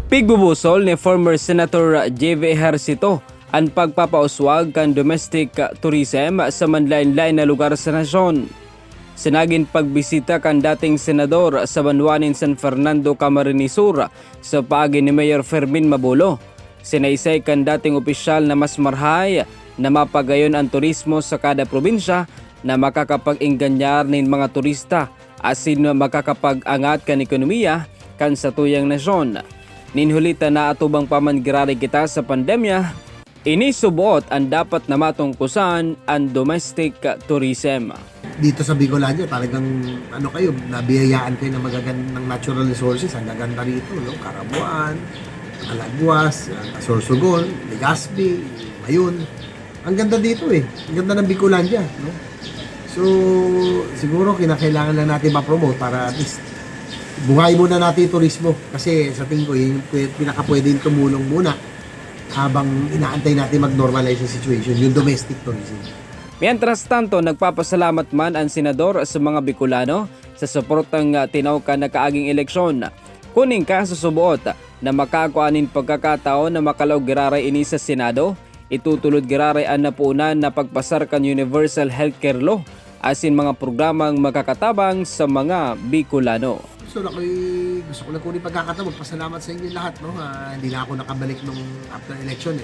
Pigbubusol ni former Senator J.V. Ejercito ang pagpapauswag kan domestic tourism sa manlain-lain na lugar sa nasyon. Sinagin pagbisita kan dating senador sa Banwanin San Fernando, Camarines Sur sa paagi ni Mayor Fermin Mabulo. Sinaysay kan dating opisyal na mas marhay na mapagayon ang turismo sa kada probinsya na makakapag-inganyar nin mga turista asin makakapag-angat kan ekonomiya kan sa tuyang nasyon. Ninhulita na atubang pamanggirari kita sa pandemya, inisubot ang dapat na matungkusan ang domestic tourism. Dito sa Bicolandia, talagang kayo, nabiyayaan kayo ng magagandang natural resources. Ang gaganda rito, no? Karabuan, Alaguas, Sorsogon, Legazpi, Mayun. Ang ganda dito Ang ganda ng Bicolandia, no? So, siguro kinakailangan lang natin ma-promote para at least buhay muna natin yung turismo. Kasi sa tingin ko, yung pinakapwedeng tumulong muna habang inaantay natin mag-normalize yung situation, yung domestic tourism. Mientras tanto, nagpapasalamat man ang senador sa mga Bicolano sa suportang tinawkan na kaaging eleksyon. Kuning kasusubuot na makakuanin pagkakataon na makalaw giraray ini sa Senado, itutulod giraray ang napuunan na pagpasarkan Universal Healthcare Law asin mga programang makakatabang sa mga Bicolano. So, gusto ko lang kunin pagkakataon, magpasalamat sa inyo lahat. No? Hindi na ako nakabalik nung after election.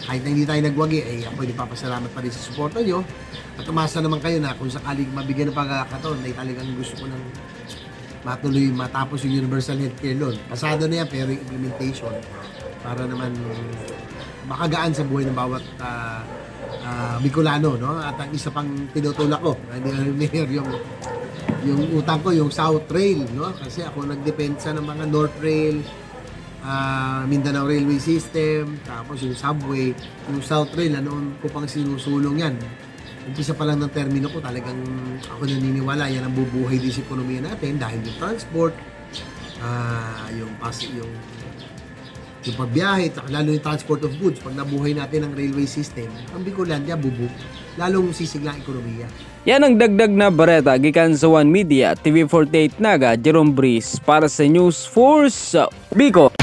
Kahit na hindi tayo nagwagi, ako ipapasalamat pa rin sa suporta nyo. At umasa naman kayo na kung sakaling mabigyan ng pagkakataon, na talagang gusto ko nang matuloy matapos yung Universal Healthcare Loan. Pasado na yan, pero yung implementation para naman makagaan sa buhay ng bawat Bicolano. No? At ang isa pang tinutulak ko, hindi na mayor yung utang ko, yung South Rail, no? Kasi ako nagdepensa ng mga North Rail, Mindanao Railway System, tapos yung subway, yung South Rail, noon ko pang sinusulong yan. Umpisa pa lang ng termino ko, talagang ako naniniwala, yan ang bubuhay din sa ekonomiya natin dahil yung transport, yung pagbiyahe, lalo yung transport of goods, pag nabuhay natin ang railway system, ang Bicolandia bubuk, lalong sisigla ang ekonomiya. Yan ang dagdag na bareta gikan sa One Media, TV48 Naga, Jerome Breeze para sa News Force Bico.